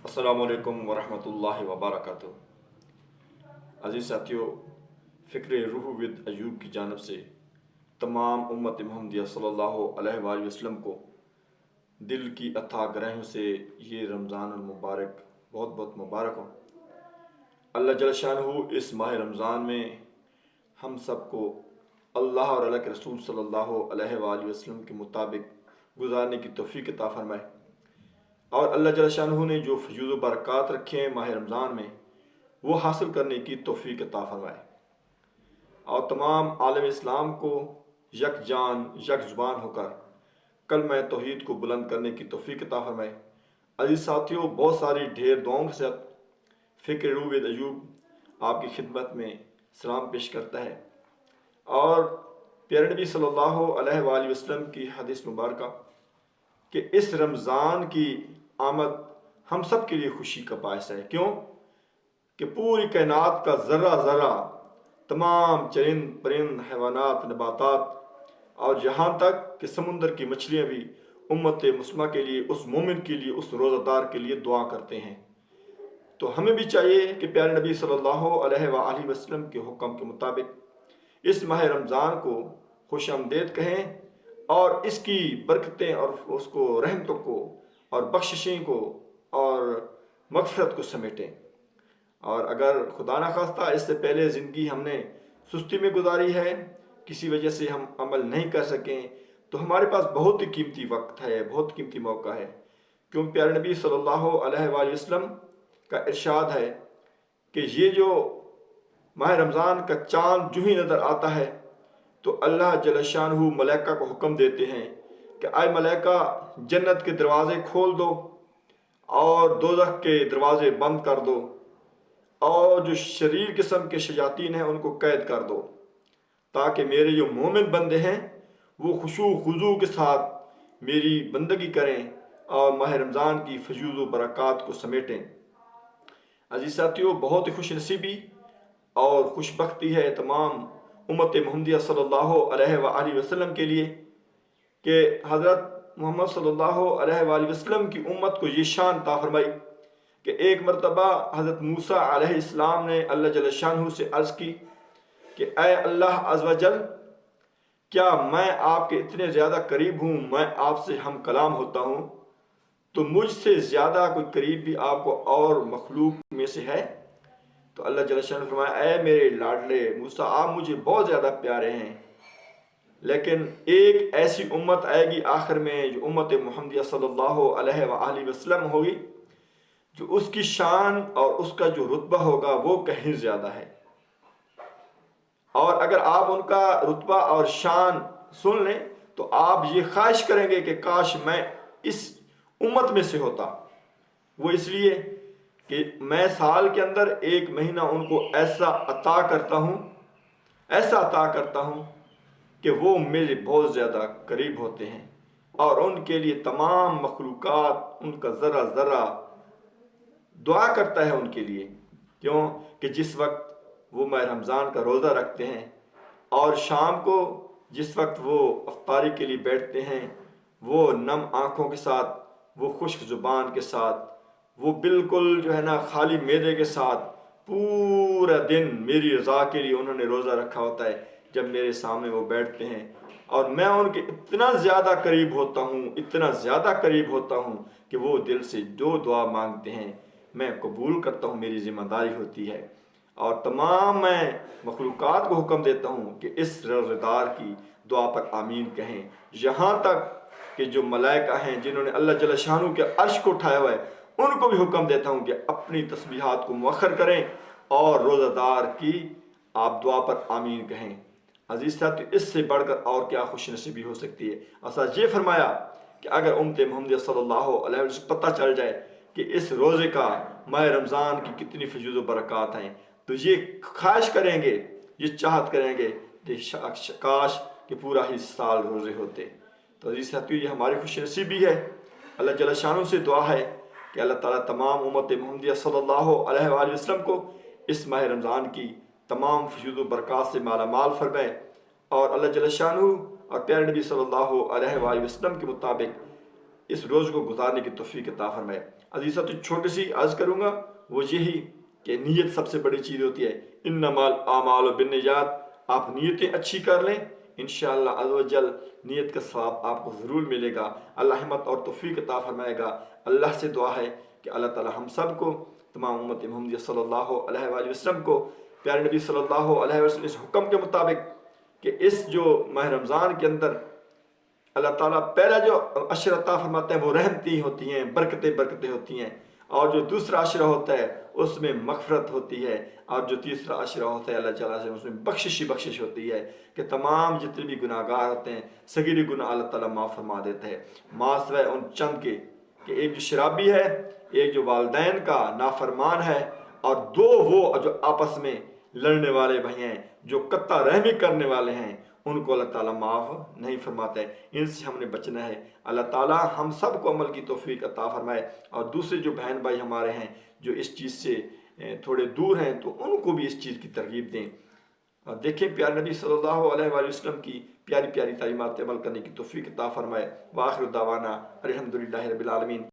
السلام علیکم ورحمۃ اللہ وبرکاتہ۔ عزیز ساتھیو، فکر روح ود ایوب کی جانب سے تمام امت محمدیہ صلی اللہ علیہ وآلہ وسلم کو دل کی اتھا گرہوں سے یہ رمضان المبارک بہت بہت مبارک ہو۔ اللہ جل شانہ اس ماہ رمضان میں ہم سب کو اللہ اور اللہ کے رسول صلی اللہ علیہ وآلہ وسلم کے مطابق گزارنے کی توفیق عطا فرمائے، اور اللہ جل شانہ نے جو فیوز و برکات رکھے ہیں ماہ رمضان میں وہ حاصل کرنے کی توفیق عطا فرمائے، اور تمام عالم اسلام کو یک جان یک زبان ہو کر کلمہ توحید کو بلند کرنے کی توفیق عطا فرمائے۔ عزیز ساتھیوں، بہت ساری ڈھیر دعاؤں کے ساتھ فکر روح ود ایوب آپ کی خدمت میں سلام پیش کرتا ہے، اور پیارے نبی صلی اللہ علیہ وآلہ وسلم کی حدیث مبارکہ کہ اس رمضان کی آمد ہم سب کے لیے خوشی کا باعث ہے۔ کیوں کہ پوری کائنات کا ذرہ ذرہ، تمام چرند پرند حیوانات نباتات اور یہاں تک کہ سمندر کی مچھلیاں بھی امت مسلمہ کے لیے، اس مومن کے لیے، اس روزہ دار کے لیے دعا کرتے ہیں۔ تو ہمیں بھی چاہیے کہ پیارے نبی صلی اللہ علیہ وآلہ وسلم کے حکم کے مطابق اس ماہ رمضان کو خوش آمدید کہیں، اور اس کی برکتیں اور اس کو رحمتوں کو اور بخششیں کو اور مغفرت کو سمیٹیں۔ اور اگر خدا نخواستہ اس سے پہلے زندگی ہم نے سستی میں گزاری ہے، کسی وجہ سے ہم عمل نہیں کر سکیں، تو ہمارے پاس بہت ہی قیمتی وقت ہے، بہت قیمتی موقع ہے، کیونکہ پیارے نبی صلی اللہ علیہ وآلہ وسلم کا ارشاد ہے کہ یہ جو ماہ رمضان کا چاند جو ہی نظر آتا ہے تو اللہ جل شانہ ملائکہ کو حکم دیتے ہیں کہ اے ملائکہ، جنت کے دروازے کھول دو اور دوزخ کے دروازے بند کر دو، اور جو شریر قسم کے شیاطین ہیں ان کو قید کر دو، تاکہ میرے جو مومن بندے ہیں وہ خشوع و خضوع کے ساتھ میری بندگی کریں اور ماہ رمضان کی فیوز و برکات کو سمیٹیں۔ عزیز ساتھیوں، بہت ہی خوش نصیبی اور خوش بختی ہے تمام امت محمدیہ صلی اللہ علیہ وآلہ وسلم کے لیے کہ حضرت محمد صلی اللہ علیہ وآلہ وسلم کی امت کو یہ شان عطا فرمائی کہ ایک مرتبہ حضرت موسیٰ علیہ السلام نے اللہ جل شانہ سے عرض کی کہ اے اللہ عز و جل، کیا میں آپ کے اتنے زیادہ قریب ہوں، میں آپ سے ہم کلام ہوتا ہوں، تو مجھ سے زیادہ کوئی قریب بھی آپ کو اور مخلوق میں سے ہے؟ تو اللہ جل شانہ نے فرمایا، اے میرے لاڈلے موسیٰ، آپ مجھے بہت زیادہ پیارے ہیں، لیکن ایک ایسی امت آئے گی آخر میں جو امت محمدیہ صلی اللہ علیہ وآلہ وسلم ہوگی، جو اس کی شان اور اس کا جو رتبہ ہوگا وہ کہیں زیادہ ہے، اور اگر آپ ان کا رتبہ اور شان سن لیں تو آپ یہ خواہش کریں گے کہ کاش میں اس امت میں سے ہوتا۔ وہ اس لیے کہ میں سال کے اندر ایک مہینہ ان کو ایسا عطا کرتا ہوں کہ وہ میرے بہت زیادہ قریب ہوتے ہیں، اور ان کے لیے تمام مخلوقات، ان کا ذرہ ذرہ دعا کرتا ہے ان کے لیے۔ کیوں کہ جس وقت وہ ماہ رمضان کا روزہ رکھتے ہیں اور شام کو جس وقت وہ افطاری کے لیے بیٹھتے ہیں، وہ نم آنکھوں کے ساتھ، وہ خشک زبان کے ساتھ، وہ بالکل جو ہے نا خالی معدے کے ساتھ پورا دن میری رضا کے لیے انہوں نے روزہ رکھا ہوتا ہے، جب میرے سامنے وہ بیٹھتے ہیں اور میں ان کے اتنا زیادہ قریب ہوتا ہوں، اتنا زیادہ قریب ہوتا ہوں کہ وہ دل سے جو دعا مانگتے ہیں میں قبول کرتا ہوں، میری ذمہ داری ہوتی ہے، اور تمام میں مخلوقات کو حکم دیتا ہوں کہ اس روزہ دار کی دعا پر آمین کہیں، یہاں تک کہ جو ملائکہ ہیں جنہوں نے اللہ جل شانہ کے عرش کو اٹھایا ہوا ہے ان کو بھی حکم دیتا ہوں کہ اپنی تسبیحات کو مؤخر کریں اور روزہ دار کی آپ دعا پر آمین کہیں۔ عزیز ساتھی، اس سے بڑھ کر اور کیا خوش نصیبی ہو سکتی ہے؟ ایسا یہ فرمایا کہ اگر امت محمدیہ صلی اللہ علیہ وسلم پتہ چل جائے کہ اس روزے کا، ماہ رمضان کی کتنی فیوز و برکات ہیں، تو یہ خواہش کریں گے، یہ چاہت کریں گے کہ کاش کہ پورا ہی سال روزے ہوتے۔ تو عزیز ساتھیو، یہ ہماری خوش نصیبی ہے۔ اللہ جل شانہ سے دعا ہے کہ اللہ تعالیٰ تمام امت محمدیہ صلی اللہ علیہ وآلہ وسلم کو اس ماہ رمضان کی تمام فیوز و برکات سے مالا مال فرمائے، اور اللہ جل شانہ اور پیارے نبی صلی اللہ علیہ وآلہ وسلم کے مطابق اس روز کو گزارنے کی توفیق عطا فرمائے۔ عزیزہ تو چھوٹی سی عرض کروں گا وہ یہی کہ نیت سب سے بڑی چیز ہوتی ہے۔ انما الاعمال بالنیات، آپ نیتیں اچھی کر لیں، انشاءاللہ عز و جل نیت کا ثواب آپ کو ضرور ملے گا۔ اللہ ہمت اور توفیق عطا فرمائے گا۔ اللہ سے دعا ہے کہ اللہ تعالی ہم سب کو، تمام امت محمدیہ صلی اللہ علیہ وآلہ وسلم کو، پیارے نبی صلی اللہ علیہ وسلم اس حکم کے مطابق کہ اس جو ماہ رمضان کے اندر اللہ تعالیٰ پہلا جو عشر عطا فرماتے ہیں وہ رحمتی ہوتی ہیں، برکتیں ہوتی ہیں، اور جو دوسرا عشرہ ہوتا ہے اس میں مغفرت ہوتی ہے، اور جو تیسرا عشرہ ہوتا ہے اللہ تعالیٰ سے اس میں بخشش ہوتی ہے کہ تمام جتنے بھی گناہ گار ہوتے ہیں صغیر گناہ اللہ تعالیٰ معاف فرما دیتا ہے۔ ماں سوائے ان چند کے کہ ایک جو شرابی ہے، ایک جو والدین کا نافرمان ہے، اور دو وہ جو آپس میں لڑنے والے بھائی ہیں، جو قطع رحمی کرنے والے ہیں، ان کو اللہ تعالیٰ معاف نہیں فرماتا ہے۔ ان سے ہم نے بچنا ہے۔ اللہ تعالیٰ ہم سب کو عمل کی توفیق عطا فرمائے، اور دوسرے جو بہن بھائی ہمارے ہیں جو اس چیز سے تھوڑے دور ہیں تو ان کو بھی اس چیز کی ترغیب دیں، اور دیکھیں پیارے نبی صلی اللہ علیہ وآلہ وسلم کی پیاری پیاری تعلیمات عمل کرنے کی توفیق عطا فرمائے۔ وآخر دعوانا الحمدللہ رب العالمین۔